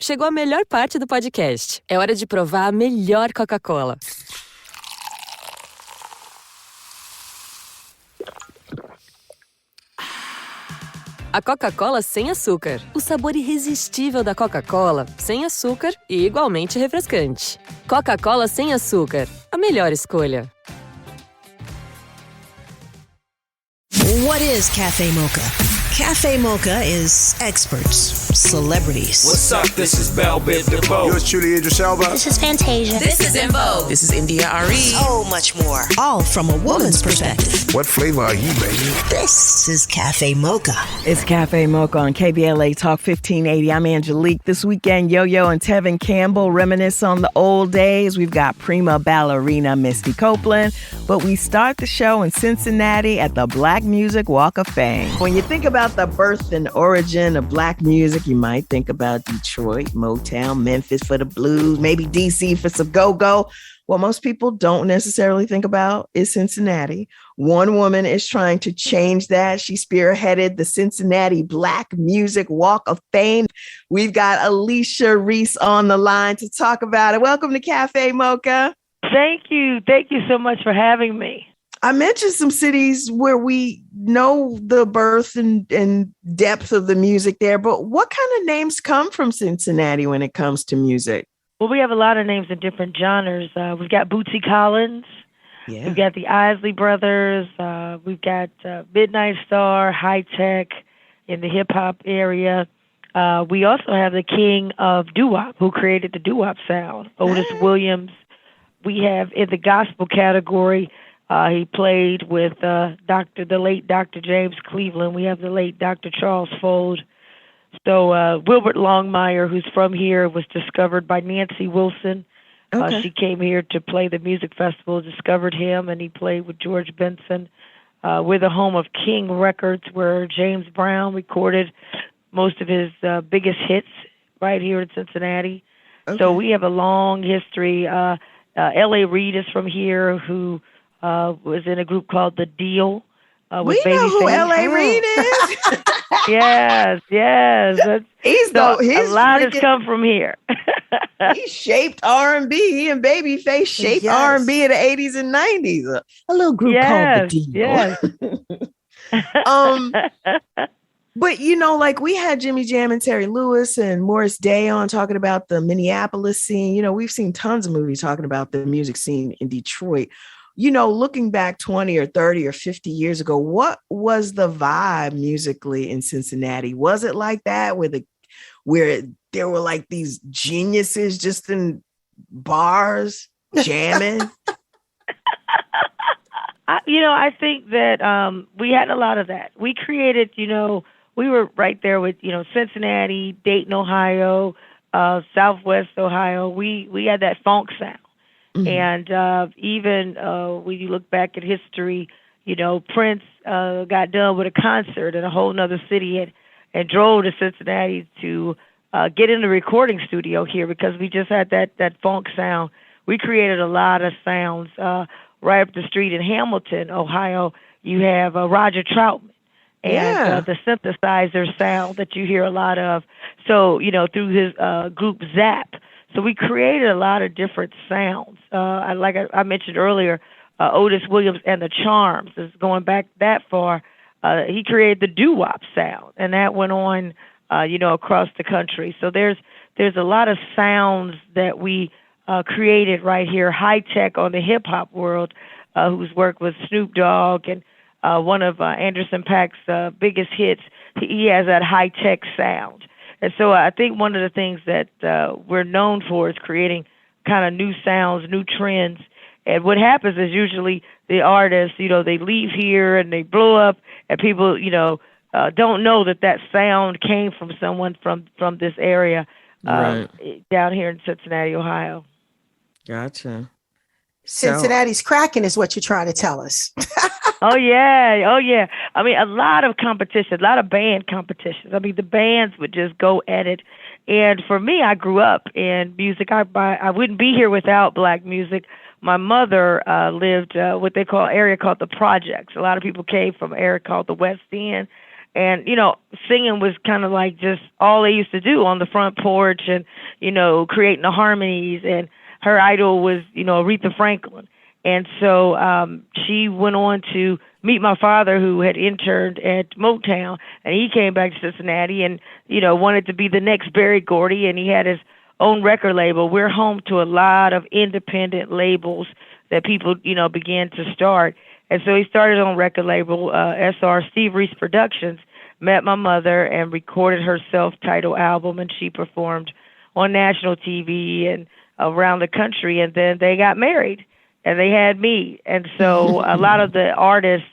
Chegou a melhor parte do podcast. É hora de provar a melhor Coca-Cola. A Coca-Cola sem açúcar. O sabor irresistível da Coca-Cola, sem açúcar e igualmente refrescante. Coca-Cola sem açúcar. A melhor escolha. What is Cafe Mocha? Cafe Mocha is experts, celebrities. What's up? This is Bell Biv DeVoe. Yours truly, Idris Elba. This is Fantasia. This is Invo. This is India Ari. So much more. All from a woman's perspective. What flavor are you, baby? This is Cafe Mocha. It's Cafe Mocha on KBLA Talk 1580. I'm Angelique. This weekend, Yo-Yo and Tevin Campbell reminisce on the old days. We've got prima ballerina Misty Copeland. But we start the show in Cincinnati at the Black Music Walk of Fame. When you think about the birth and origin of black music, you might think about Detroit, Motown, Memphis for the blues, maybe DC for some go-go. What most people don't necessarily think about is Cincinnati. One woman is trying to change that. She spearheaded the Cincinnati Black Music Walk of Fame. We've got Alicia Reese on the line to talk about it. Welcome to Cafe Mocha. Thank you. Thank you so much for having me. I mentioned some cities where we know the birth and depth of the music there, but what kind of names come from Cincinnati when it comes to music? Well, we have a lot of names in different genres. We've got Bootsy Collins. Yeah. We've got the Isley Brothers. We've got Midnight Star, High Tech in the hip-hop area. We also have the king of doo-wop, who created the doo-wop sound, Otis Williams. We have in the gospel category, he played with the late Dr. James Cleveland. We have the late Dr. Charles Fold. So Wilbert Longmire, who's from here, was discovered by Nancy Wilson. Okay. She came here to play the music festival, discovered him, and he played with George Benson. We're the home of King Records, where James Brown recorded most of his biggest hits right here in Cincinnati. Okay. So we have a long history. L.A. Reid is from here, who was in a group called The Deal. We know who L.A. Reid is. Yes. A lot has come from here. He shaped R&B. He and Babyface shaped R&B in the 80s and 90s. A little group called The Deal. But, like we had Jimmy Jam and Terry Lewis and Morris Day on talking about the Minneapolis scene. We've seen tons of movies talking about the music scene in Detroit. Looking back 20 or 30 or 50 years ago, what was the vibe musically in Cincinnati? Was it like that where there were like these geniuses just in bars jamming? I think that we had a lot of that. We created, we were right there with, Cincinnati, Dayton, Ohio, Southwest Ohio. We had that funk sound. Mm-hmm. And even when you look back at history, Prince got done with a concert in a whole nother city and drove to Cincinnati to get in the recording studio here because we just had that funk sound. We created a lot of sounds. Right up the street in Hamilton, Ohio, you have Roger Troutman and the synthesizer sound that you hear a lot of. So, through his group Zap. So we created a lot of different sounds. Like I mentioned earlier, Otis Williams and the Charms is going back that far. He created the doo-wop sound, and that went on, across the country. So there's a lot of sounds that we created right here. High Tech on the hip-hop world, whose work with Snoop Dogg, and one of Anderson .Paak's biggest hits, he has that high-tech sound. And so I think one of the things that we're known for is creating kind of new sounds, new trends. And what happens is usually the artists, they leave here and they blow up, and people, don't know that sound came from someone from this area down here in Cincinnati, Ohio. Gotcha. Cincinnati's cracking is what you're trying to tell us. Oh, yeah. I mean, a lot of competition, a lot of band competitions. I mean, the bands would just go at it. And for me, I grew up in music. I wouldn't be here without black music. My mother lived what they call area called the Projects. A lot of people came from an area called the West End. And, singing was kind of like just all they used to do on the front porch and, creating the harmonies. And her idol was, Aretha Franklin. And so she went on to meet my father, who had interned at Motown, and he came back to Cincinnati and, wanted to be the next Berry Gordy, and he had his own record label. We're home to a lot of independent labels that people, began to start. And so he started on record label, SR Steve Reese Productions, met my mother and recorded her self-titled album, and she performed on national TV and around the country, and then they got married. And they had me. And so a lot of the artists,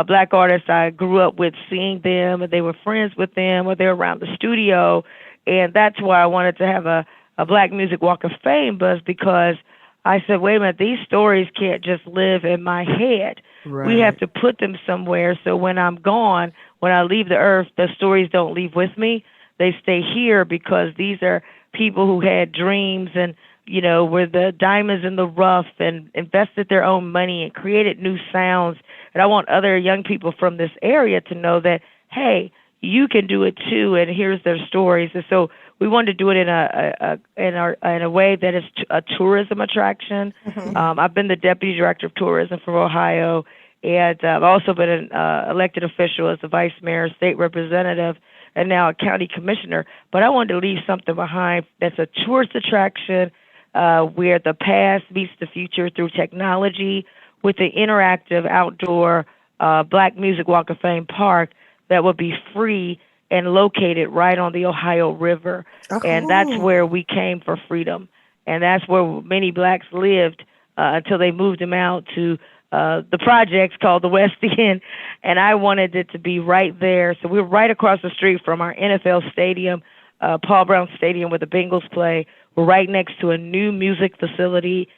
black artists, I grew up with, seeing them, and they were friends with them, or they were around the studio. And that's why I wanted to have a Black Music Walk of Fame, Buzz, because I said, wait a minute, these stories can't just live in my head. Right. We have to put them somewhere, so when I'm gone, when I leave the earth, the stories don't leave with me. They stay here, because these are people who had dreams and, were the diamonds in the rough and invested their own money and created new sounds. And I want other young people from this area to know that, hey, you can do it too, and here's their stories. And so we wanted to do it in a way that is a tourism attraction. Mm-hmm. I've been the deputy director of tourism for Ohio, and I've also been an elected official as a vice mayor, state representative, and now a county commissioner. But I wanted to leave something behind that's a tourist attraction, where the past meets the future through technology, with an interactive outdoor Black Music Walk of Fame park that will be free and located right on the Ohio River. Oh, cool. And that's where we came for freedom. And that's where many blacks lived until they moved them out to the projects called the West End. And I wanted it to be right there. So we're right across the street from our NFL stadium, Paul Brown Stadium, where the Bengals play. We're right next to a new music facility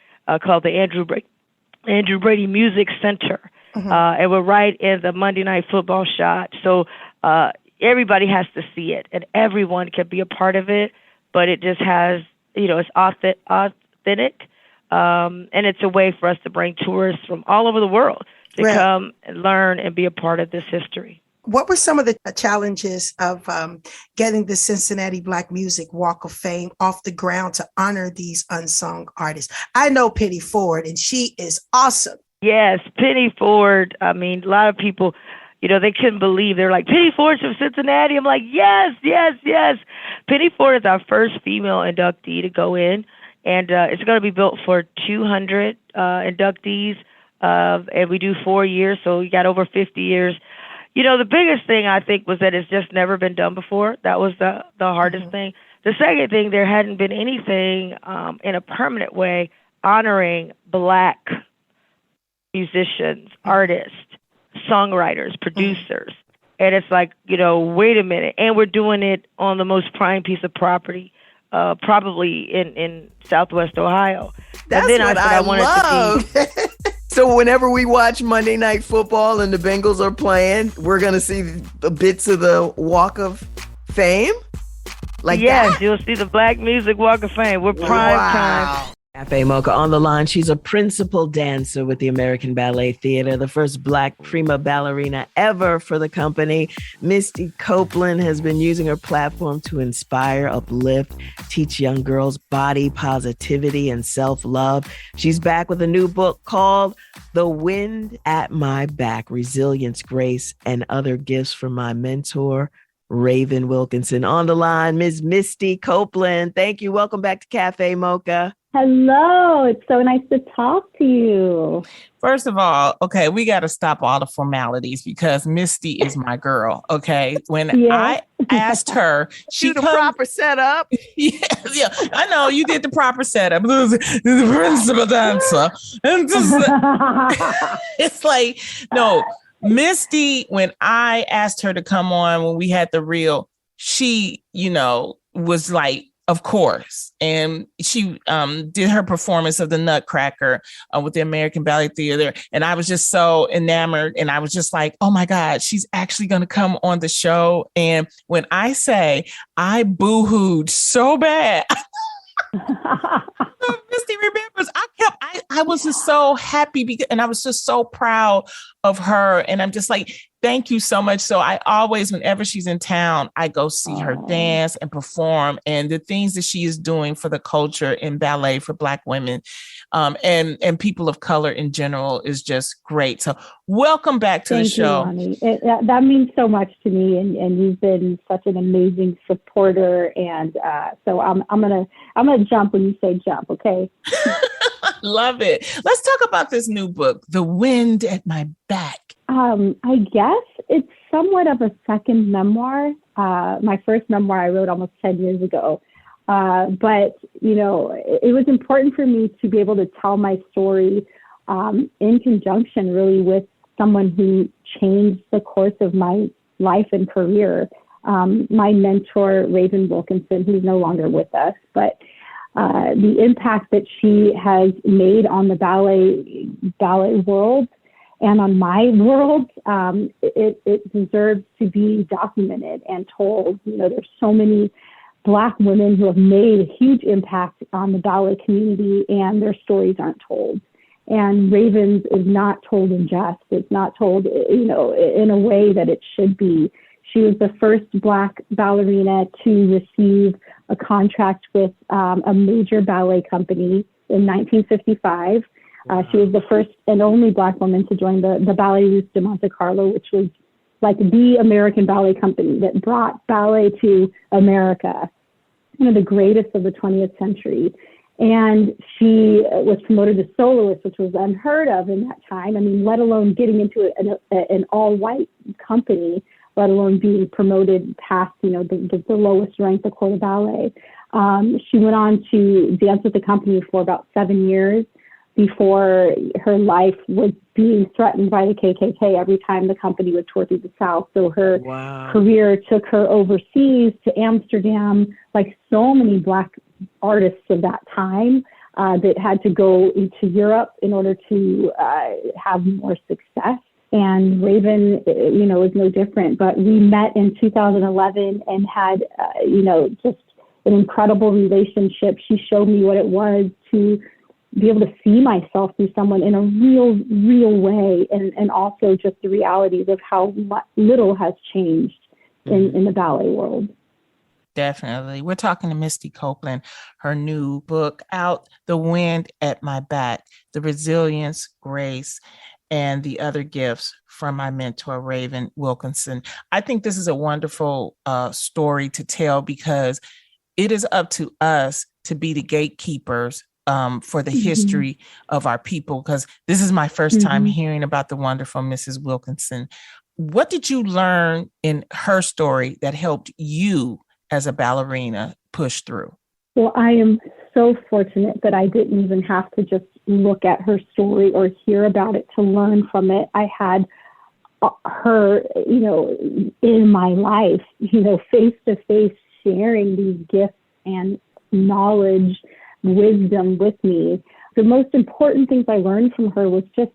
called the Andrew Brady Music Center. Mm-hmm. And we're right in the Monday Night Football shot. So everybody has to see it, and everyone can be a part of it, but it just has, it's authentic, and it's a way for us to bring tourists from all over the world to come and learn and be a part of this history. What were some of the challenges of getting the Cincinnati Black Music Walk of Fame off the ground to honor these unsung artists? I know Penny Ford, and she is awesome. Yes, Penny Ford. I mean, a lot of people, they couldn't believe. They're like, Penny Ford's from Cincinnati. I'm like, yes. Penny Ford is our first female inductee to go in, and it's going to be built for 200 inductees, and we do 4 years, so we got over 50 years. The biggest thing, I think, was that it's just never been done before. That was the hardest thing. The second thing, there hadn't been anything in a permanent way honoring Black musicians, artists, songwriters, producers. And it's like, wait a minute. And we're doing it on the most prime piece of property, probably in Southwest Ohio. That's then what I wanted love. To be. So whenever we watch Monday Night Football and the Bengals are playing, we're going to see the bits of the Walk of Fame? Yes, you'll see the Black Music Walk of Fame. We're prime time. Cafe Mocha on the line. She's a principal dancer with the American Ballet Theater, the first Black prima ballerina ever for the company. Misty Copeland has been using her platform to inspire, uplift, teach young girls body positivity and self-love. She's back with a new book called The Wind at My Back, Resilience, Grace, and Other Gifts from My Mentor, Raven Wilkinson. On the line, Ms. Misty Copeland. Thank you. Welcome back to Cafe Mocha. Hello, it's so nice to talk to you. First of all, okay, we got to stop all the formalities because Misty is my girl. Okay, when I asked her, she did the proper setup. Yeah, I know you did the proper setup. The principal dancer, and it's like no, Misty. When I asked her to come on when we had the reel, she, was like. Of course. And she did her performance of the Nutcracker with the American Ballet Theater. And I was just so enamored. And I was just like, oh, my God, she's actually going to come on the show. And when I say I boo-hooed so bad, Misty remembers, I was just so happy and I was just so proud of her. And I'm just like, thank you so much. So I always, whenever she's in town, I go see her dance and perform, and the things that she is doing for the culture in ballet for Black women and people of color in general is just great. So welcome back to the show. Thank you, Lonnie. That means so much to me, and you've been such an amazing supporter. And so I'm gonna jump when you say jump. Okay. Love it. Let's talk about this new book, The Wind at My Back. I guess it's somewhat of a second memoir. My first memoir I wrote almost 10 years ago. But, it was important for me to be able to tell my story in conjunction really with someone who changed the course of my life and career. My mentor, Raven Wilkinson, who's no longer with us, but the impact that she has made on the ballet world and on my world, it deserves to be documented and told. There's so many Black women who have made a huge impact on the ballet community, and their stories aren't told. And Raven's is not told in jest. It's not told, in a way that it should be. She was the first Black ballerina to receive a contract with a major ballet company in 1955. She was the first and only Black woman to join the Ballet Russe de Monte Carlo, which was like the American ballet company that brought ballet to America, one of the greatest of the 20th century. And she was promoted to soloist, which was unheard of in that time. I mean, let alone getting into an all-white company, let alone being promoted past, the lowest rank, the corps de ballet. She went on to dance with the company for about 7 years before her life was being threatened by the KKK every time the company would tour through the South. So her career took her overseas to Amsterdam, like so many Black artists of that time that had to go into Europe in order to have more success. And Raven, is no different. But we met in 2011 and had, just an incredible relationship. She showed me what it was to be able to see myself through someone in a real way, and also just the realities of how little has changed in the ballet world. Definitely. We're talking to Misty Copeland, her new book out, The Wind at My Back, The Resilience, Grace, and the Other Gifts from my mentor, Raven Wilkinson. I think this is a wonderful story to tell, because it is up to us to be the gatekeepers for the history of our people, because this is my first time hearing about the wonderful Mrs. Wilkinson. What did you learn in her story that helped you as a ballerina push through? Well, I am so fortunate that I didn't even have to just look at her story or hear about it to learn from it. I had her, in my life, face to face, sharing these gifts and knowledge, wisdom with me. The most important things I learned from her was just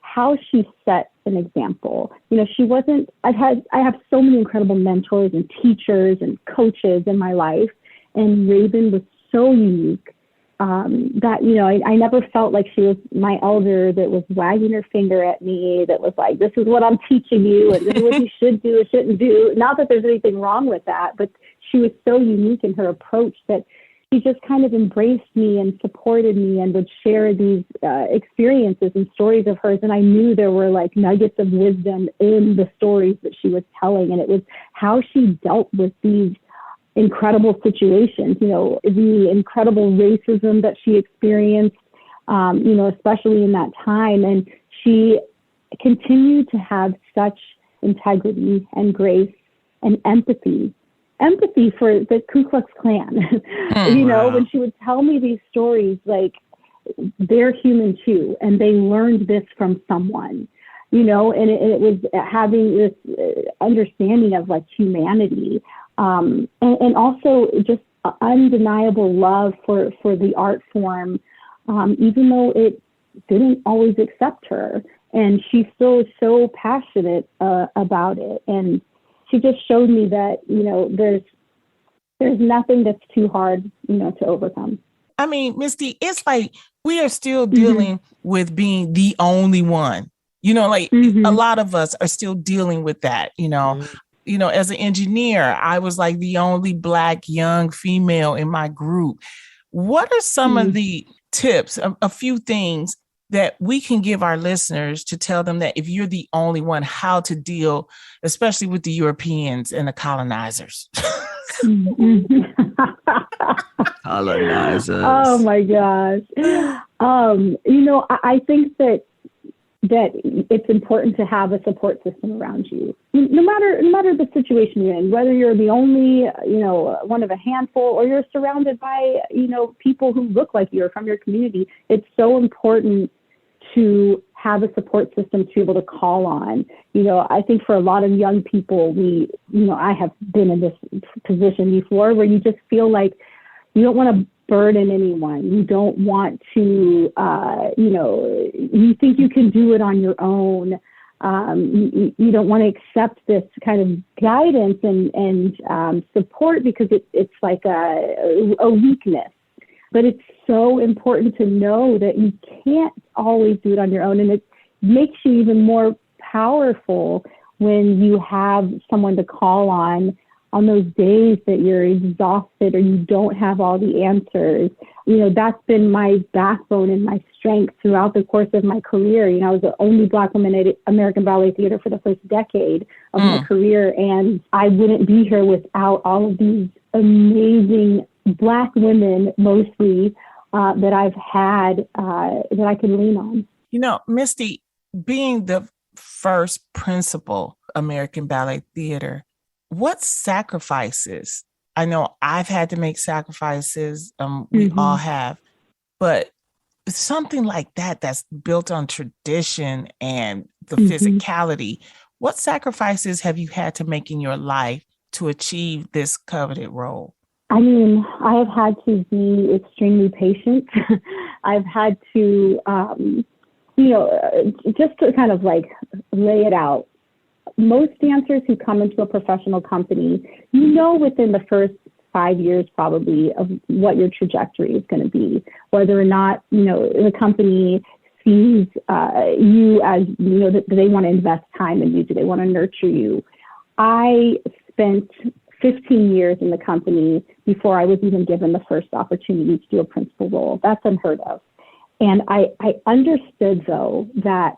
how she set an example. She wasn't, I have so many incredible mentors and teachers and coaches in my life, and Raven was so unique that, I never felt like she was my elder that was wagging her finger at me, that was like, this is what I'm teaching you, and this is what you should do or shouldn't do. Not that there's anything wrong with that, but she was so unique in her approach that she just kind of embraced me and supported me and would share these experiences and stories of hers. And I knew there were like nuggets of wisdom in the stories that she was telling. And it was how she dealt with these incredible situations, the incredible racism that she experienced, especially in that time. And she continued to have such integrity and grace and empathy for the Ku Klux Klan. When she would tell me these stories, like, they're human too, and they learned this from someone, and it was having this understanding of like humanity, and also just undeniable love for the art form, even though it didn't always accept her, and she still is so passionate about it. And she just showed me that, there's nothing that's too hard, to overcome. I mean, Misty, it's like we are still dealing with being the only one You know, like Mm-hmm. a lot of us are still dealing with that, you know. You know, as an engineer, I was like the only Black young female in my group. What are some of the tips, a few things that we can give our listeners to tell them that if you're the only one, how to deal, especially with the Europeans and the colonizers? Colonizers. Oh my gosh. You know, I think that it's important to have a support system around you, no matter the situation you're in, whether you're the only, you know, one of a handful, or you're surrounded by, you know, people who look like you or from your community. It's so important to have a support system to be able to call on. You know, I think for a lot of young people, I have been in this position before where you just feel like you don't want to burden anyone. You don't want to, you think you can do it on your own. You don't want to accept this kind of guidance and support because it's like a weakness. But it's so important to know that you can't always do it on your own. And it makes you even more powerful when you have someone to call on those days that you're exhausted or you don't have all the answers. You know, that's been my backbone and my strength throughout the course of my career. You know, I was the only Black woman at American Ballet Theater for the first decade of my career. And I wouldn't be here without all of these amazing Black women, mostly, that I've had, that I can lean on. You know, Misty, being the first principal American Ballet Theater, what sacrifices? I know I've had to make sacrifices. We all have, but something like that's built on tradition and the physicality. What sacrifices have you had to make in your life to achieve this coveted role? I mean, I have had to be extremely patient. I've had to, just to kind of like lay it out. Most dancers who come into a professional company, you know, within the first 5 years probably of what your trajectory is going to be, whether or not, you know, the company sees you as, you know, that they want to invest time in you. Do they want to nurture you? I spent 15 years in the company before I was even given the first opportunity to do a principal role. That's unheard of. And I understood, though, that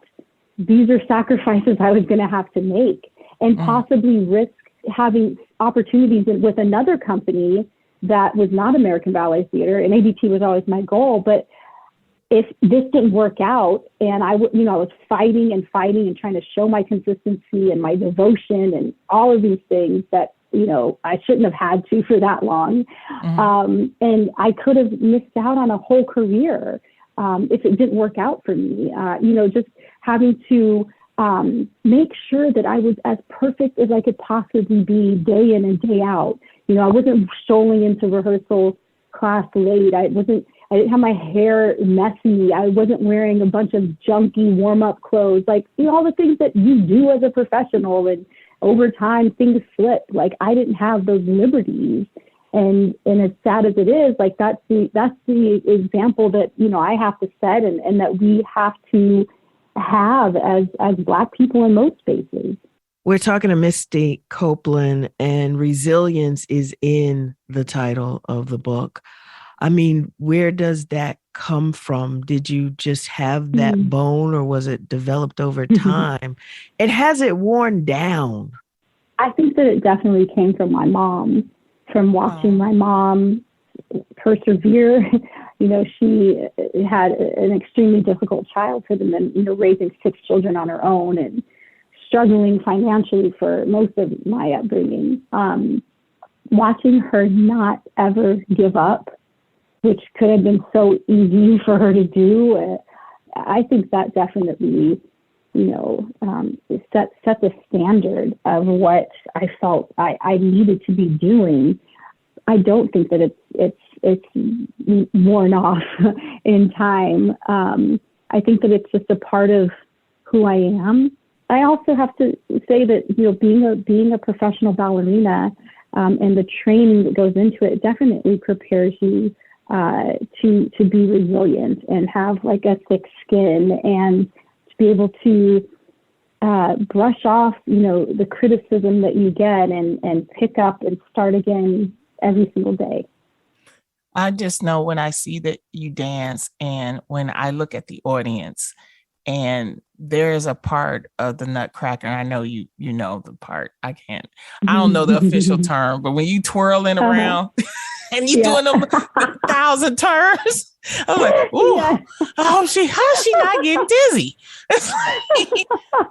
these are sacrifices I was going to have to make and possibly risk having opportunities with another company that was not American Ballet Theater. And ABT was always my goal. But if this didn't work out and I was fighting and trying to show my consistency and my devotion and all of these things that, you know, I shouldn't have had to for that long. And I could have missed out on a whole career if it didn't work out for me. Just having to make sure that I was as perfect as I could possibly be day in and day out. You know, I wasn't strolling into rehearsal class late. I didn't have my hair messy. I wasn't wearing a bunch of junky warm-up clothes. Like, you know, all the things that you do as a professional, and over time things slip. Like, I didn't have those liberties. And as sad as it is, like that's the example that, you know, I have to set and that we have to have as Black people in most spaces. We're talking to Misty Copeland, and resilience is in the title of the book. I mean, where does that come from? Did you just have that bone, or was it developed over time? And has it worn down? I think that it definitely came from my mom, from watching my mom persevere. You know, she had an extremely difficult childhood and then, you know, raising 6 children on her own and struggling financially for most of my upbringing. Watching her not ever give up, which could have been so easy for her to do, I think that definitely, you know, set the standard of what I felt I needed to be doing. I don't think that it's worn off in time. I think that it's just a part of who I am. I also have to say that, you know, being a professional ballerina and the training that goes into it definitely prepares you to be resilient and have like a thick skin and be able to brush off, the criticism that you get and pick up and start again every single day. I just know when I see that you dance and when I look at the audience and there is a part of the Nutcracker, and I know you know the part. I don't know the official term, but when you twirling around and you doing them 1,000 turns, I'm like, ooh, how is she not getting dizzy?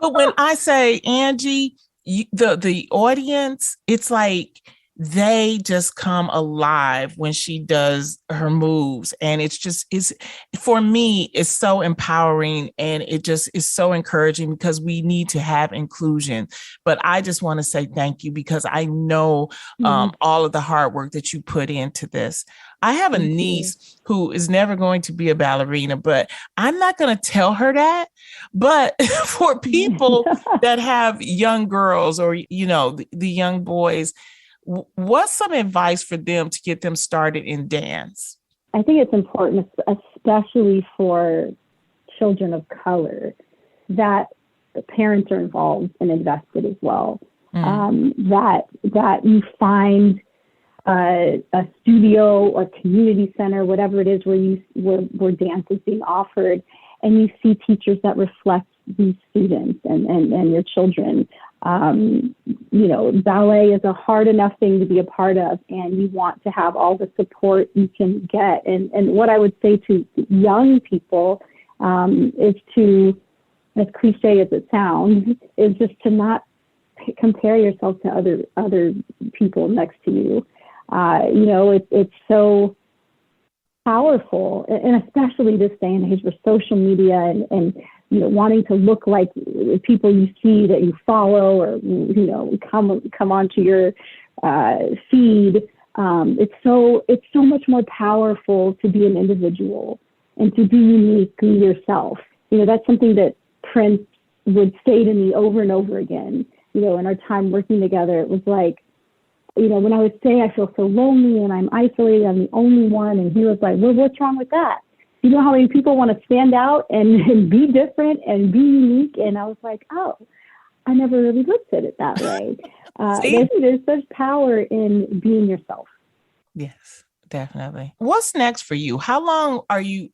But when I say Angie, the audience, it's like they just come alive when she does her moves. And it's for me, it's so empowering and it just is so encouraging because we need to have inclusion. But I just want to say thank you because I know all of the hard work that you put into this. I have a niece who is never going to be a ballerina, but I'm not going to tell her that. But for people that have young girls or, the young boys, what's some advice for them to get them started in dance? I think it's important, especially for children of color, that the parents are involved and invested as well. That you find a studio or community center, whatever it is, where dance is being offered, and you see teachers that reflect these students and your children. Ballet is a hard enough thing to be a part of, and you want to have all the support you can get. And what I would say to young people is to, as cliche as it sounds, is just to not compare yourself to other people next to you. It's so powerful, and especially this day and age with social media and wanting to look like people you see that you follow or, come onto your feed. It's so much more powerful to be an individual and to be uniquely yourself. That's something that Prince would say to me over and over again, in our time working together. It was like, when I would say I feel so lonely and I'm isolated, I'm the only one. And he was like, well, what's wrong with that? You know how many people want to stand out and be different and be unique? And I was like, oh, I never really looked at it that way. There's such power in being yourself. Yes, definitely. What's next for you? How long are you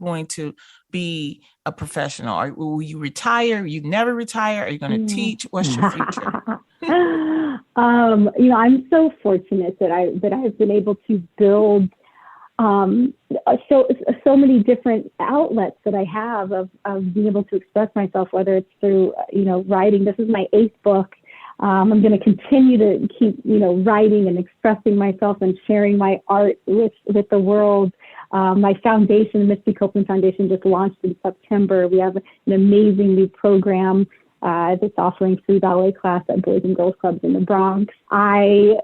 going to be a professional? Will you retire? You never retire? Are you going to teach? What's your future? I'm so fortunate that I've been able to build so many different outlets that I have of being able to express myself, whether it's through, writing. This is my 8th book. I'm going to continue to keep, writing and expressing myself and sharing my art with the world. My foundation, the Misty Copeland Foundation, just launched in September. We have an amazing new program that's offering free ballet class at Boys and Girls Clubs in the Bronx. I,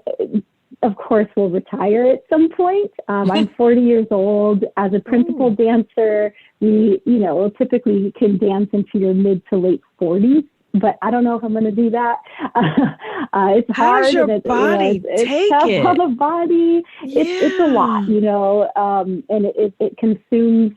of course, will retire at some point. I'm 40 years old. As a principal dancer, we, typically can dance into your mid to late 40s. But I don't know if I'm going to do that. It's hard. How's your body take it? On the body, it's a lot, and it consumes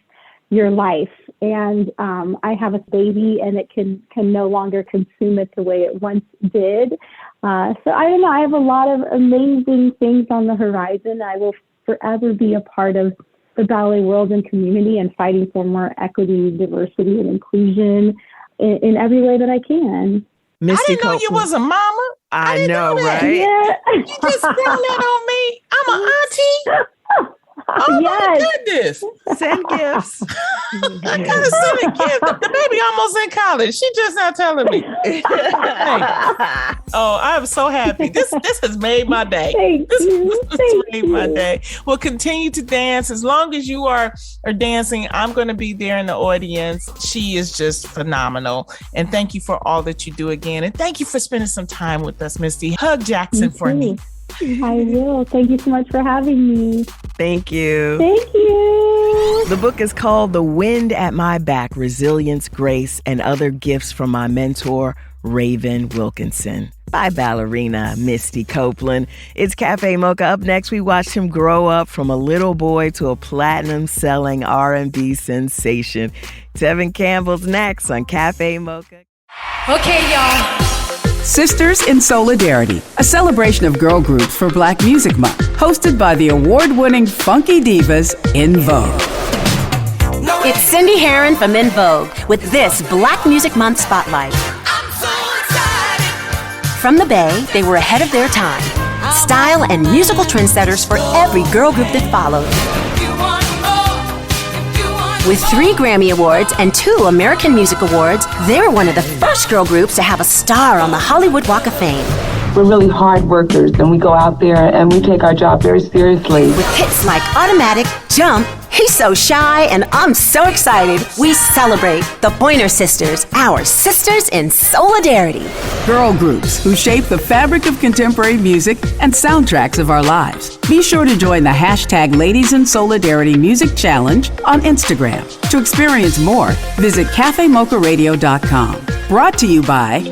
your life. And I have a baby, and it can no longer consume it the way it once did. So I don't know. I have a lot of amazing things on the horizon. I will forever be a part of the ballet world and community and fighting for more equity, diversity, and inclusion in every way that I can. Misty I didn't know you was a mama. I know, right? Yeah. You just sprung that on me. I'm an auntie. Oh yes. My goodness. Send gifts. I gotta send a gift. The baby almost in college. She just not telling me. Hey. Oh, I'm so happy. This has made my day. This has made my day. Well, continue to dance. As long as you are dancing, I'm going to be there in the audience. She is just phenomenal. And thank you for all that you do again. And thank you for spending some time with us, Misty. Hug Jackson for me. I will. Thank you so much for having me. Thank you. Thank you. The book is called The Wind at My Back, Resilience, Grace, and Other Gifts from My Mentor, Raven Wilkinson. by ballerina Misty Copeland. It's Cafe Mocha. Up next, we watched him grow up from a little boy to a platinum-selling R&B sensation. Tevin Campbell's next on Cafe Mocha. Okay, y'all. Sisters in Solidarity, a celebration of girl groups for Black Music Month, hosted by the award-winning funky divas In Vogue. It's Cindy Herron from In Vogue with this Black Music Month Spotlight. From the Bay, they were ahead of their time. Style and musical trendsetters for every girl group that followed. With 3 Grammy Awards and 2 American Music Awards, they were one of the first girl groups to have a star on the Hollywood Walk of Fame. We're really hard workers, and we go out there and we take our job very seriously. With hits like Automatic, Jump, He's So Shy, and I'm So Excited. We celebrate the Pointer Sisters, our sisters in solidarity. Girl groups who shape the fabric of contemporary music and soundtracks of our lives. Be sure to join the hashtag Ladies in Solidarity Music Challenge on Instagram. To experience more, visit cafemocharadio.com. Brought to you by...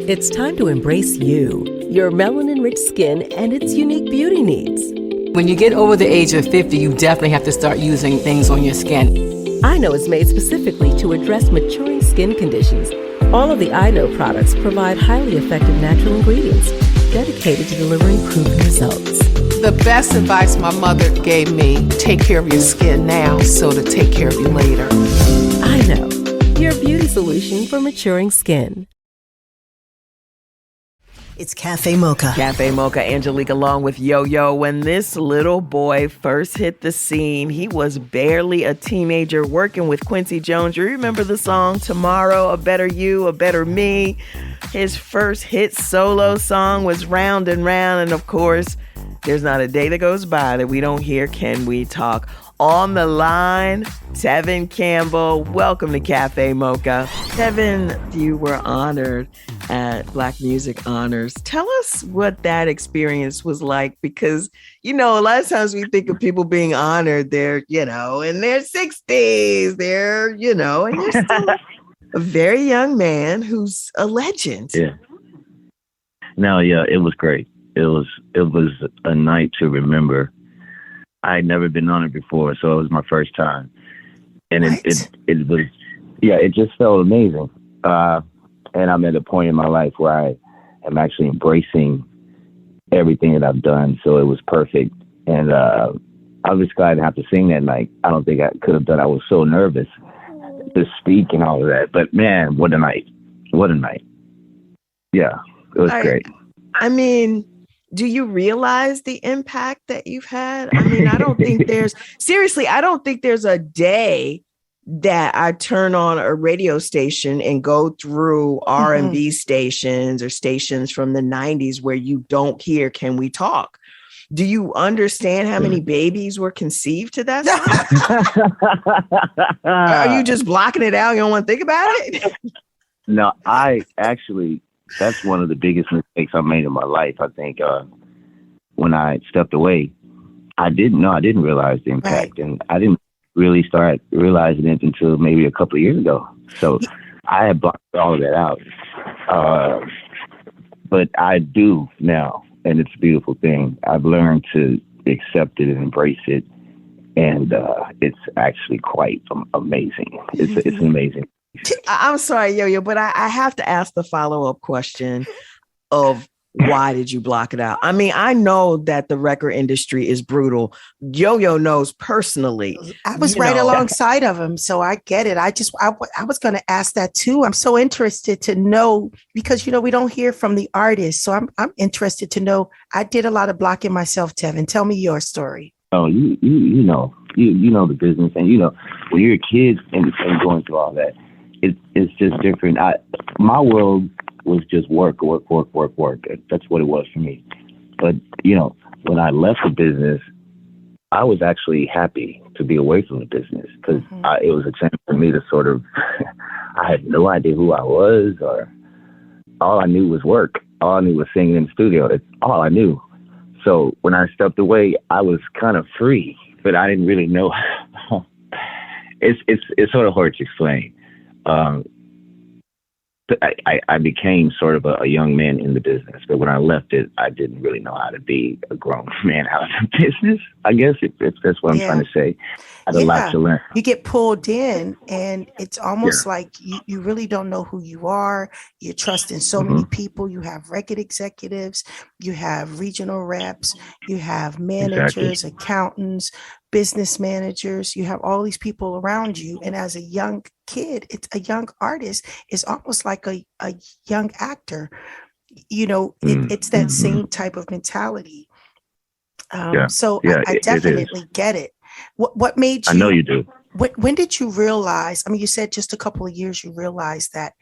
It's time to embrace you, your melanin-rich skin, and its unique beauty needs. When you get over the age of 50, you definitely have to start using things on your skin. I Know is made specifically to address maturing skin conditions. All of the I Know products provide highly effective natural ingredients dedicated to delivering proven results. The best advice my mother gave me, take care of your skin now so to take care of you later. I Know, your beauty solution for maturing skin. It's Cafe Mocha. Cafe Mocha, Angelique along with Yo-Yo. When this little boy first hit the scene, he was barely a teenager working with Quincy Jones. You remember the song, Tomorrow, A Better You, A Better Me? His first hit solo song was Round and Round. And of course, there's not a day that goes by that we don't hear Can We Talk. On the line, Tevin Campbell. Welcome to Cafe Mocha. Tevin, you were honored at Black Music Honors. Tell us what that experience was like, because, you know, a lot of times we think of people being honored, they're, you know, in their 60s, they're, you know, and you're still a very young man who's a legend. Yeah. No, yeah, it was great. It was a night to remember. I had never been honored before, so it was my first time. And it was, yeah, it just felt amazing. And I'm at a point in my life where I am actually embracing everything that I've done. So it was perfect. And I was glad I didn't have to sing that night. I don't think I could have done it. I was so nervous to speak and all of that. But man, what a night. What a night. Yeah, it was great. I mean, do you realize the impact that you've had? I mean, I don't think I don't think there's a day that I turn on a radio station and go through R&B stations or stations from the 90s where you don't hear Can We Talk? Do you understand how many babies were conceived to that song? Are you just blocking it out? You don't want to think about it? No, that's one of the biggest mistakes I made in my life. I think when I stepped away, I didn't realize the impact, and I didn't really start realizing it until maybe a couple of years ago. So I had blocked all of that out. But I do now, and it's a beautiful thing. I've learned to accept it and embrace it, and it's actually quite amazing. It's an amazing. I'm sorry, Yo-Yo, but I have to ask the follow-up question of why did you block it out? I mean, I know that the record industry is brutal. Yo-Yo knows personally. I was right alongside of him, so I get it. I was going to ask that too. I'm so interested to know, because, you know, we don't hear from the artists. So I'm interested to know. I did a lot of blocking myself, Tevin. Tell me your story. Oh, you know the business, and you know, when you're a kid and going through all that, it's just different. My world was just work. That's what it was for me. But, you know, when I left the business, I was actually happy to be away from the business, because it was a chance for me to sort of, I had no idea who I was, or all I knew was work. All I knew was singing in the studio. That's all I knew. So when I stepped away, I was kind of free, but I didn't really know. It's sort of hard to explain. I became sort of a young man in the business, but when I left it, I didn't really know how to be a grown man out of the business. I guess if that's what I'm trying to say. I had a lot to learn. You get pulled in, and it's almost like you really don't know who you are. You're trusting so many people. You have record executives, you have regional reps, you have managers, accountants, business managers. You have all these people around you. And as a young kid, it's a young artist, is almost like a young actor. It's that same type of mentality. So I definitely get it. What made you? I know you do. When did you realize? I mean, you said just a couple of years you realized that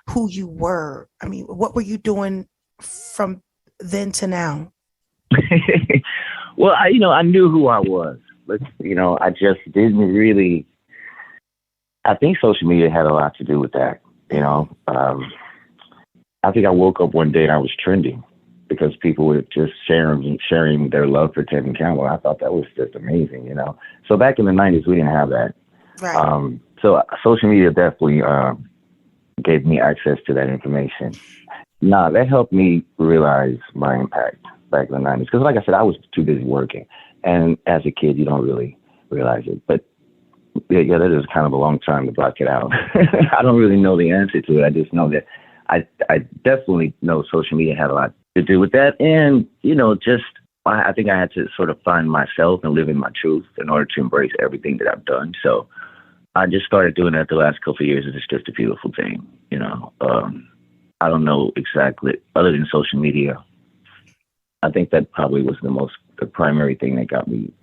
who you were. I mean, what were you doing from then to now? Well, I knew who I was. But, I just didn't really. I think social media had a lot to do with that. I think I woke up one day and I was trending because people were just sharing their love for Tevin Campbell. I thought that was just amazing, So back in the 90s, we didn't have that. Right. So social media definitely gave me access to that information. That helped me realize my impact back in the 90s. Because like I said, I was too busy working. And as a kid, you don't really realize it. But yeah, that is kind of a long time to block it out. I don't really know the answer to it. I just know that I definitely know social media had a lot to do with that. And, I think I had to sort of find myself and live in my truth in order to embrace everything that I've done. So I just started doing that the last couple of years. It's just a beautiful thing, I don't know exactly, other than social media. I think that probably was the primary thing that got me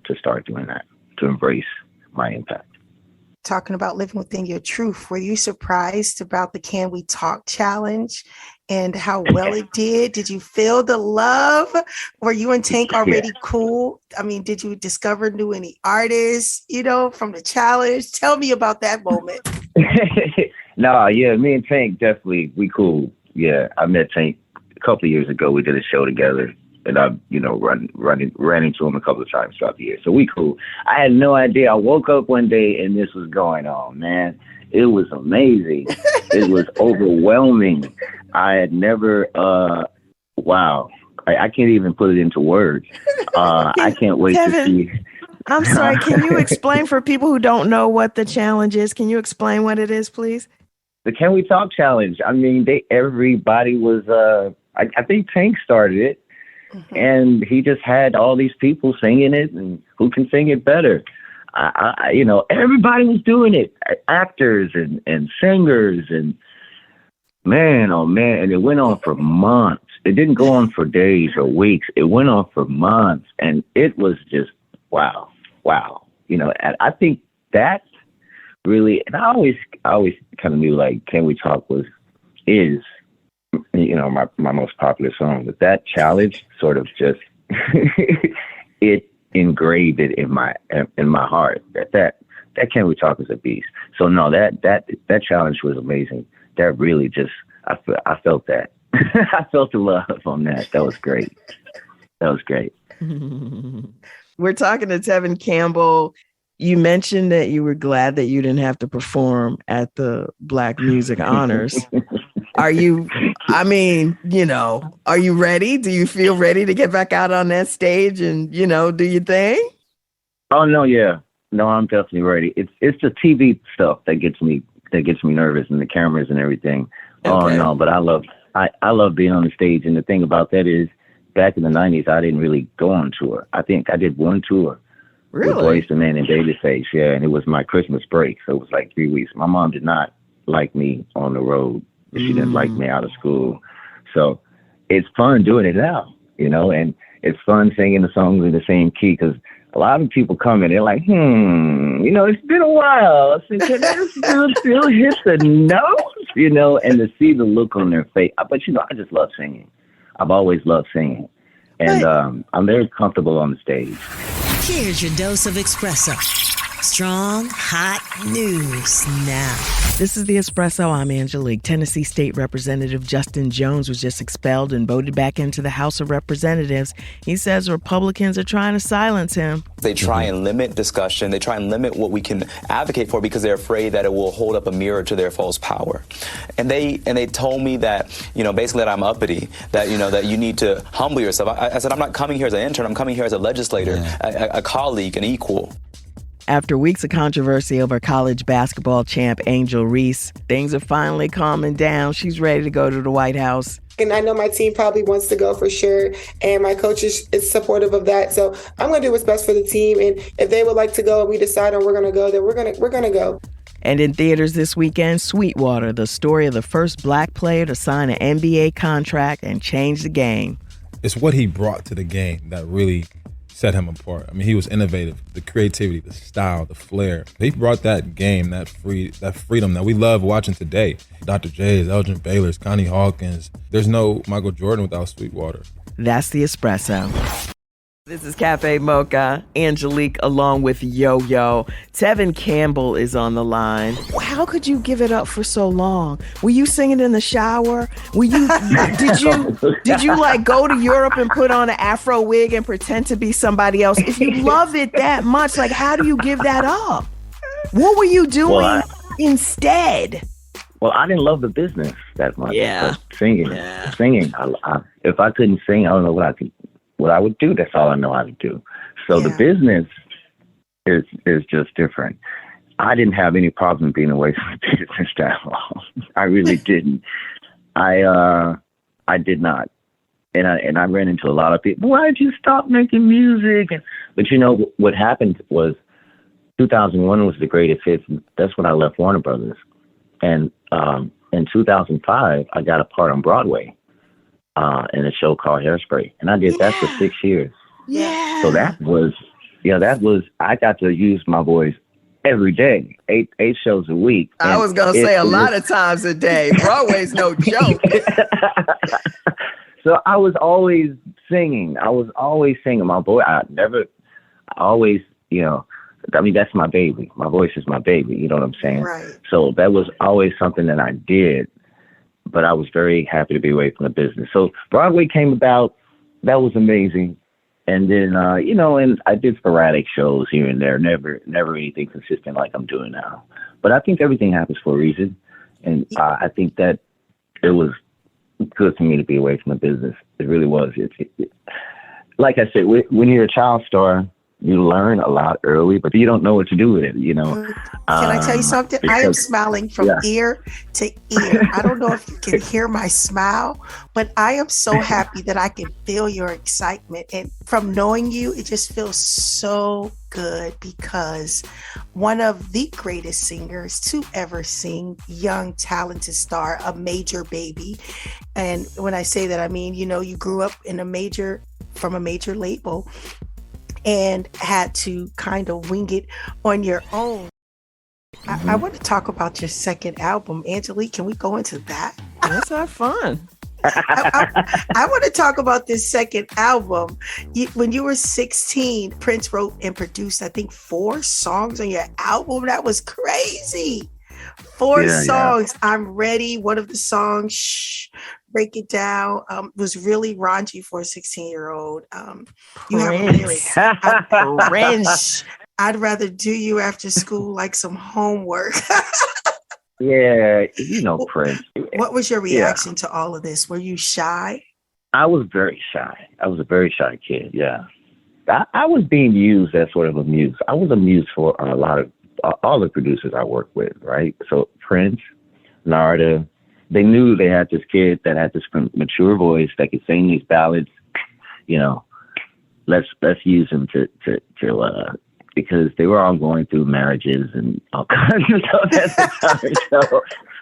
to start doing that, to embrace my impact. Talking about living within your truth, were you surprised about the Can We Talk challenge and how well it did? Did you feel the love? Were you and Tank already cool? I mean, did you discover any artists, from the challenge? Tell me about that moment. Me and Tank definitely, we cool. Yeah, I met Tank a couple of years ago. We did a show together. And I, ran into him a couple of times throughout the year. So we cool. I had no idea. I woke up one day and this was going on, man. It was amazing. It was overwhelming. I had never, wow. I can't even put it into words. I can't wait to see. I'm sorry. Can you explain for people who don't know what the challenge is? Can you explain what it is, please? The Can We Talk challenge. I mean, everybody was, I think Tank started it. Mm-hmm. And he just had all these people singing it, and who can sing it better? Everybody was doing it, actors and singers, and man, oh man, and it went on for months. It didn't go on for days or weeks. It went on for months, and it was just wow. And I think that really, and I always kind of knew like Can We Talk is. My most popular song, but that challenge sort of just it engraved it in my heart that Can We Talk is a beast. So no, that challenge was amazing. That really just I felt that. I felt the love on that. That was great. We're talking to Tevin Campbell. You mentioned that you were glad that you didn't have to perform at the Black Music Honors. Are you ready? Do you feel ready to get back out on that stage and, do your thing? Oh, no, yeah. No, I'm definitely ready. It's the TV stuff that gets me nervous, and the cameras and everything. Okay. Oh, no, but I love being on the stage. And the thing about that is back in the 90s, I didn't really go on tour. I think I did one tour. Really? With Boyz II Men and Babyface, yeah. And it was my Christmas break. So it was like 3 weeks. My mom did not like me on the road. She didn't like me out of school. So it's fun doing it now, and it's fun singing the songs in the same key because a lot of people come in, they're like, it's been a while. I said, can this still hit the notes, and to see the look on their face. But, I just love singing. I've always loved singing. And I'm very comfortable on the stage. Here's your dose of espresso. Strong, hot news now. This is The Espresso. I'm Angelique. Tennessee State Representative Justin Jones was just expelled and voted back into the House of Representatives. He says Republicans are trying to silence him. They try and limit discussion. They try and limit what we can advocate for because they're afraid that it will hold up a mirror to their false power. And they told me that, basically that I'm uppity, that, that you need to humble yourself. I said, I'm not coming here as an intern. I'm coming here as a legislator, a colleague, an equal. After weeks of controversy over college basketball champ Angel Reese, things are finally calming down. She's ready to go to the White House. And I know my team probably wants to go for sure. And my coach is supportive of that. So I'm going to do what's best for the team. And if they would like to go and we decide on we're going to go, then we're going to go. And in theaters this weekend, Sweetwater, the story of the first black player to sign an NBA contract and change the game. It's what he brought to the game that really set him apart. I mean, he was innovative, the creativity, the style, the flair. He brought that game, that freedom that we love watching today. Dr. J's, Elgin Baylor's, Connie Hawkins. There's no Michael Jordan without Sweetwater. That's The Espresso. This is Cafe Mocha, Angelique along with Yo-Yo. Tevin Campbell is on the line. How could you give it up for so long? Were you singing in the shower? Did you like go to Europe and put on an Afro wig and pretend to be somebody else? If you love it that much, like how do you give that up? What were you doing instead? Well, I didn't love the business that much. Yeah. Singing. If I couldn't sing, I don't know what I would do. That's all I know how to do. So the business is just different. I didn't have any problem being away from the business that long. I really didn't. I did not. And I ran into a lot of people. Why did you stop making music? But what happened was 2001 was the greatest hits. That's when I left Warner Brothers. And in 2005, I got a part on Broadway. In a show called Hairspray. And I did that for 6 years. Yeah. So that was, I got to use my voice every day, eight shows a week. I was going to say a lot of times a day. Broadway's no joke. So I was always singing. My voice, that's my baby. My voice is my baby. You know what I'm saying? Right. So that was always something that I did. But I was very happy to be away from the business. So Broadway came about. That was amazing. And then, and I did sporadic shows here and there. Never anything consistent like I'm doing now. But I think everything happens for a reason. And I think that it was good for me to be away from the business. It really was. Like I said, when you're a child star, you learn a lot early, but you don't know what to do with it, Can I tell you something? I am smiling from ear to ear. I don't know if you can hear my smile, but I am so happy that I can feel your excitement. And from knowing you, it just feels so good because one of the greatest singers to ever sing, young, talented star, a major baby. And when I say that, I mean, you grew up from a major label and had to kind of wing it on your own. I want to talk about your second album. Angelique, can we go into that? Let's have fun. I want to talk about this second album. When you were 16, Prince wrote and produced, I think, 4 songs on your album. That was crazy. 4 songs. Yeah. I'm Ready. One of the songs, Break It Down, was really raunchy for a 16-year-old. You have a lyric. I'd rather do you after school like some homework. Yeah, Prince. What was your reaction to all of this? Were you shy? I was very shy. I was a very shy kid, yeah. I was being used as sort of a muse. I was a muse for a lot of all the producers I worked with, right? So Prince, Narda, they knew they had this kid that had this mature voice that could sing these ballads. Let's use him to because they were all going through marriages and all kinds of stuff at the time. So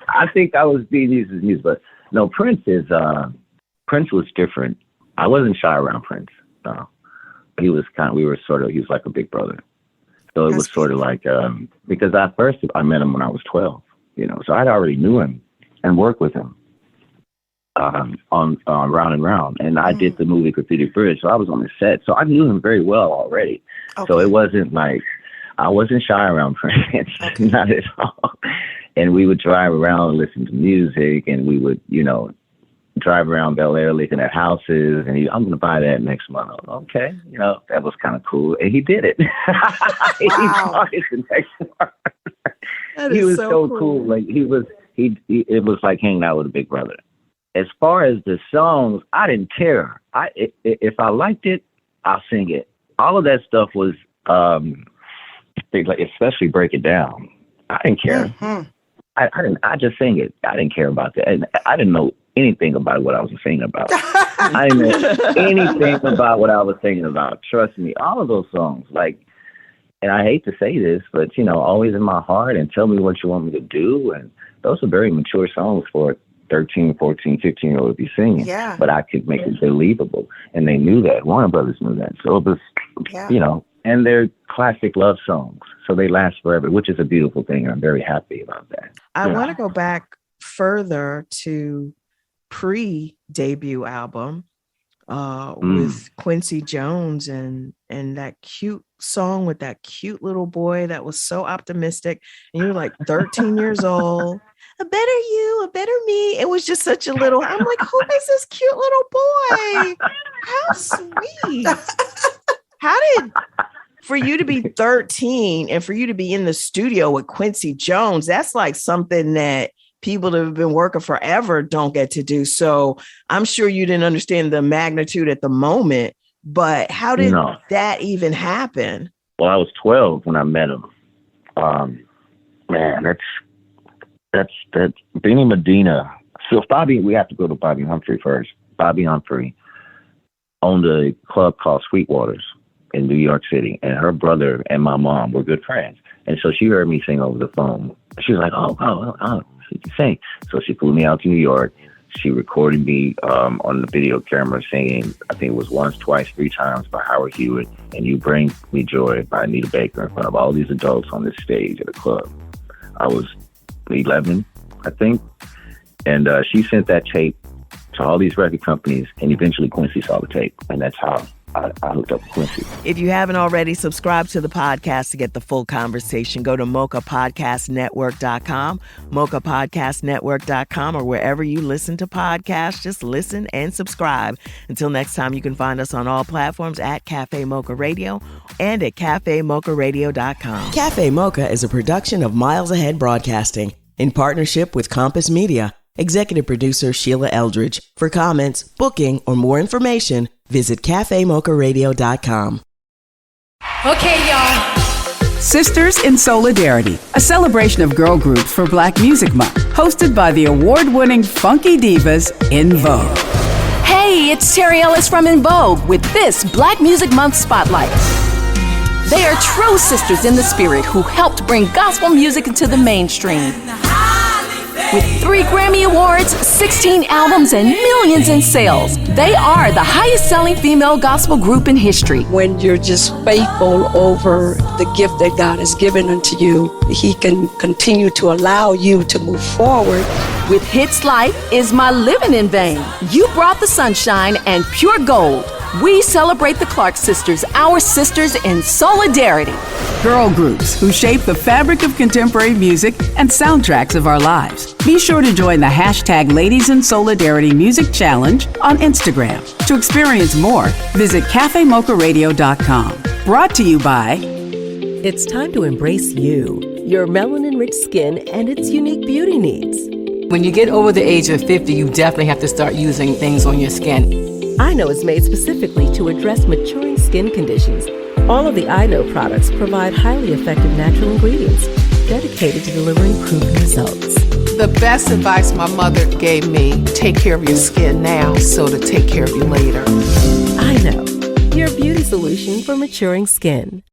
I think I was being used as muse, but no, Prince was different. I wasn't shy around Prince. No, he was he was like a big brother. So it was sort of like, because I met him when I was 12, so I'd already knew him and worked with him on Round and Round. And I did the movie Graffiti Bridge, so I was on the set. So I knew him very well already. Okay. So it wasn't like I wasn't shy around Prince, not at all. And we would drive around and listen to music, and we would, drive around Bel Air looking at houses, and I'm going to buy that next month. Okay, that was kind of cool. And he did it. He bought it the next month. He was so cool. Like it was like hanging out with a big brother. As far as the songs, I didn't care. If I liked it, I'll sing it. All of that stuff was, especially Break It Down. I didn't care. Mm-hmm. I just sang it. I didn't care about that. And I didn't know anything about what I was singing about. I didn't know anything about what I was singing about. Trust me, all of those songs, and I hate to say this, but, Always in My Heart and Tell Me What You Want Me to Do. And those are very mature songs for a 13, 14, 15-year-old to be singing. Yeah. But I could make it believable. And they knew that. Warner Brothers knew that. So it was, and they're classic love songs. So they last forever, which is a beautiful thing. And I'm very happy about that. I want to go back further to pre-debut album with Quincy Jones and that cute song with that cute little boy that was so optimistic. And you're like 13 years old. A better you, a better me. It was just such a little, I'm like, who is this cute little boy? How sweet. For you to be 13 and for you to be in the studio with Quincy Jones, that's like something that people that have been working forever don't get to do. So I'm sure you didn't understand the magnitude at the moment, but how did that even happen? Well, I was 12 when I met him. Man, that's Benny Medina. So we have to go to Bobby Humphrey first. Bobby Humphrey owned a club called Sweetwater's in New York City, and her brother and my mom were good friends. And so she heard me sing over the phone. She was like, oh, she can sing. So she flew me out to New York. She recorded me on the video camera singing, I think it was once, twice, 3 times by Howard Hewitt, and You Bring Me Joy by Anita Baker in front of all these adults on this stage at a club. I was 11, I think. And she sent that tape to all these record companies, and eventually Quincy saw the tape. And that's how I hooked up with Quincy. If you haven't already, subscribe to the podcast to get the full conversation. Go to mochapodcastnetwork.com, mochapodcastnetwork.com, or wherever you listen to podcasts. Just listen and subscribe. Until next time, you can find us on all platforms at Cafe Mocha Radio and at cafemocharadio.com. Cafe Mocha is a production of Miles Ahead Broadcasting in partnership with Compass Media. Executive producer Sheila Eldridge. For comments, booking, or more information, visit cafemocharadio.com. Okay, y'all. Sisters in Solidarity, a celebration of girl groups for Black Music Month, hosted by the award-winning funky divas In Vogue. Hey, it's Terry Ellis from In Vogue with this Black Music Month Spotlight. They are true sisters in the spirit who helped bring gospel music into the mainstream. With 3 Grammy Awards, 16 albums, and millions in sales, they are the highest-selling female gospel group in history. When you're just faithful over the gift that God has given unto you, He can continue to allow you to move forward. With hits like Is My Living in Vain, You Brought the Sunshine, and Pure Gold, we celebrate the Clark sisters, our sisters in solidarity. Girl groups who shape the fabric of contemporary music and soundtracks of our lives. Be sure to join the hashtag Ladies in Solidarity Music Challenge on Instagram. To experience more, visit cafemocharadio.com. Brought to you by... It's time to embrace you, your melanin-rich skin, and its unique beauty needs. When you get over the age of 50, you definitely have to start using things on your skin. I Know is made specifically to address maturing skin conditions. All of the I Know products provide highly effective natural ingredients dedicated to delivering proven results. The best advice my mother gave me, take care of your skin now so to take care of you later. I Know, your beauty solution for maturing skin.